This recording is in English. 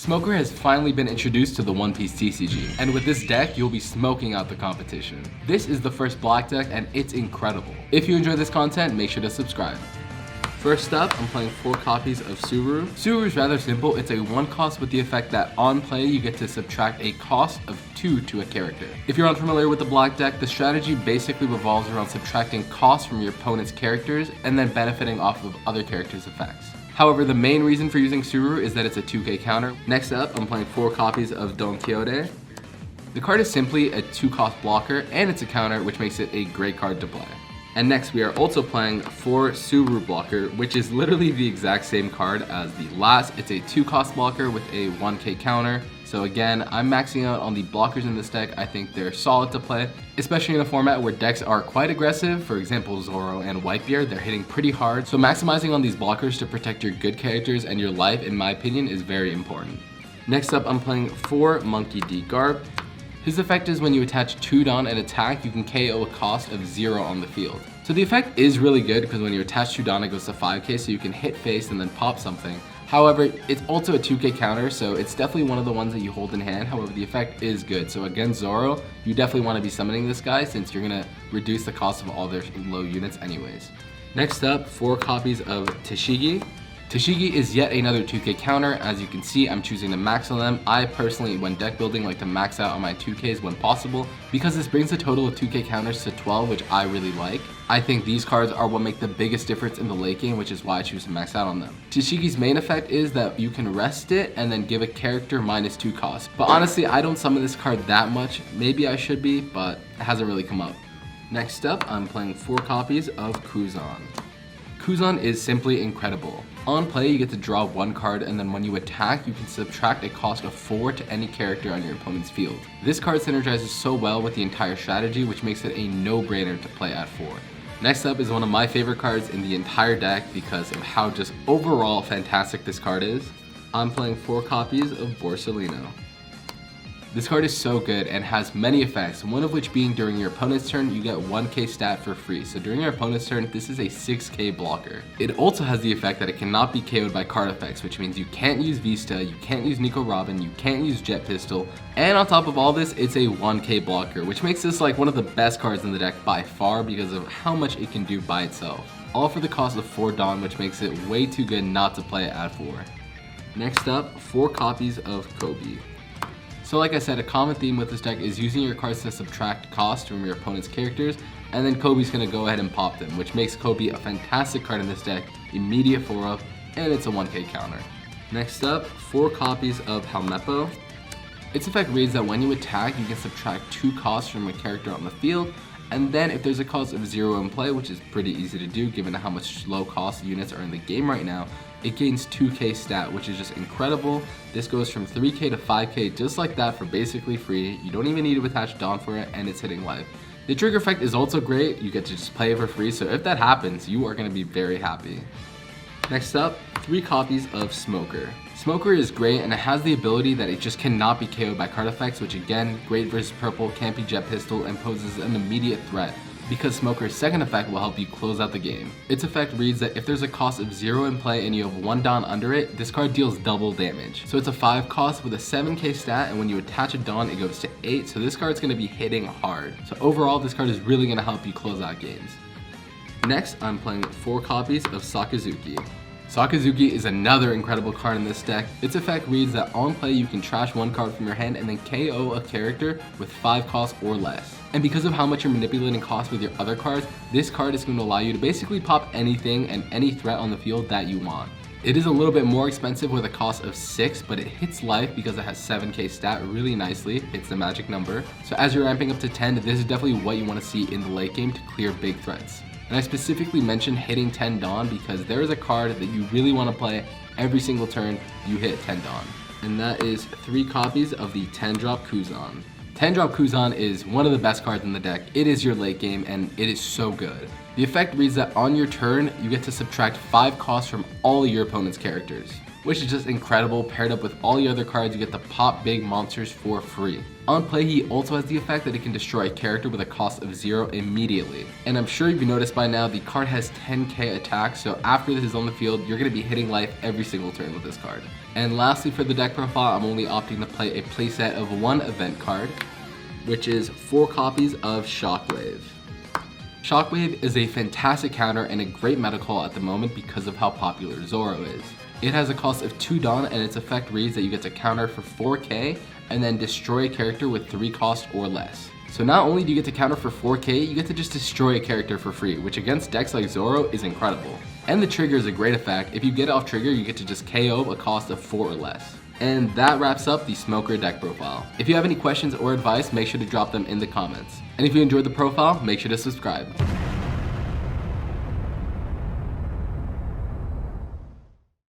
Smoker has finally been introduced to the One Piece TCG, and with this deck, you'll be smoking out the competition. This is the first black deck, and it's incredible. If you enjoy this content, make sure to subscribe. First up, I'm playing 4 copies of Suru. Suru is rather simple. It's a 1 cost with the effect that on play, you get to subtract a cost of 2 to a character. If you're unfamiliar with the black deck, the strategy basically revolves around subtracting costs from your opponent's characters and then benefiting off of other characters' effects. However, the main reason for using Suru is that it's a 2k counter. Next up, I'm playing 4 copies of Don Quixote. The card is simply a 2-cost blocker, and it's a counter, which makes it a great card to play. And next, we are also playing 4 Suru blocker, which is literally the exact same card as the last. It's a 2-cost blocker with a 1k counter. So again, I'm maxing out on the blockers in this deck. I think they're solid to play, especially in a format where decks are quite aggressive. For example, Zoro and Whitebeard, they're hitting pretty hard. So maximizing on these blockers to protect your good characters and your life, in my opinion, is very important. Next up, I'm playing 4 Monkey D. Garp. His effect is when you attach 2 Don and attack, you can KO a cost of 0 on the field. So the effect is really good because when you attach 2 Don, it goes to 5k, so you can hit face and then pop something. However, it's also a 2k counter, so it's definitely one of the ones that you hold in hand. However, the effect is good. So against Zoro, you definitely want to be summoning this guy since you're going to reduce the cost of all their low units anyways. Next up, 4 copies of Tashigi. Tashigi is yet another 2k counter. As you can see, I'm choosing to max on them. I personally, when deck building, like to max out on my 2ks when possible because this brings the total of 2k counters to 12, which I really like. I think these cards are what make the biggest difference in the late game, which is why I choose to max out on them. Tashigi's main effect is that you can rest it and then give a character -2 cost. But honestly, I don't summon this card that much. Maybe I should be, but it hasn't really come up. Next up, I'm playing 4 copies of Kuzan. Kuzan is simply incredible. On play, you get to draw 1 card, and then when you attack, you can subtract a cost of 4 to any character on your opponent's field. This card synergizes so well with the entire strategy, which makes it a no-brainer to play at 4. Next up is one of my favorite cards in the entire deck because of how just overall fantastic this card is. I'm playing 4 copies of Borsalino. This card is so good and has many effects, one of which being during your opponent's turn, you get 1k stat for free. So during your opponent's turn, this is a 6k blocker. It also has the effect that it cannot be KO'd by card effects, which means you can't use Vista, you can't use Nico Robin, you can't use Jet Pistol, and on top of all this, it's a 1k blocker, which makes this like one of the best cards in the deck by far because of how much it can do by itself. All for the cost of 4 Dawn, which makes it way too good not to play it at 4. Next up, 4 copies of Koby. So like I said, a common theme with this deck is using your cards to subtract cost from your opponent's characters, and then Koby's going to go ahead and pop them, which makes Koby a fantastic card in this deck, immediate 4-up, and it's a 1k counter. Next up, 4 copies of Helmeppo. Its effect reads that when you attack, you can subtract 2 costs from a character on the field, and then if there's a cost of 0 in play, which is pretty easy to do given how much low cost units are in the game right now, it gains 2k stat, which is just incredible. This goes from 3k to 5k just like that for basically free. You don't even need to attach Dawn for it, and it's hitting live. The trigger effect is also great. You get to just play it for free, so if that happens, you are going to be very happy. Next up, 3 copies of Smoker. Smoker is great and it has the ability that it just cannot be KO'd by card effects, which again, great versus purple, can't be Jet Pistol, and poses an immediate threat because Smoker's second effect will help you close out the game. Its effect reads that if there's a cost of 0 in play and you have 1 Dawn under it, this card deals double damage. So it's a 5 cost with a 7k stat, and when you attach a Dawn, it goes to 8, so this card's going to be hitting hard. So overall, this card is really going to help you close out games. Next, I'm playing 4 copies of Sakazuki. Sakazuki is another incredible card in this deck. Its effect reads that on play you can trash 1 card from your hand and then KO a character with 5 costs or less. And because of how much you're manipulating costs with your other cards, this card is going to allow you to basically pop anything and any threat on the field that you want. It is a little bit more expensive with a cost of 6, but it hits life because it has 7k stat really nicely. It's the magic number. So as you're ramping up to 10, this is definitely what you want to see in the late game to clear big threats. And I specifically mentioned hitting 10 Dawn because there is a card that you really want to play every single turn you hit 10 Dawn. And that is 3 copies of the 10-drop Kuzan. 10-drop Kuzan is one of the best cards in the deck. It is your late game and it is so good. The effect reads that on your turn, you get to subtract 5 costs from all your opponent's characters, which is just incredible. Paired up with all your other cards, you get to pop big monsters for free. On play, he also has the effect that it can destroy a character with a cost of 0 immediately. And I'm sure you've noticed by now, the card has 10k attack, so after this is on the field, you're going to be hitting life every single turn with this card. And lastly, for the deck profile, I'm only opting to play a playset of 1 event card, which is 4 copies of Shockwave. Shockwave is a fantastic counter and a great meta call at the moment because of how popular Zoro is. It has a cost of 2 Dawn and its effect reads that you get to counter for 4k and then destroy a character with 3 cost or less. So not only do you get to counter for 4k, you get to just destroy a character for free, which against decks like Zoro is incredible. And the trigger is a great effect. If you get it off trigger, you get to just KO a cost of 4 or less. And that wraps up the Smoker deck profile. If you have any questions or advice, make sure to drop them in the comments. And if you enjoyed the profile, make sure to subscribe.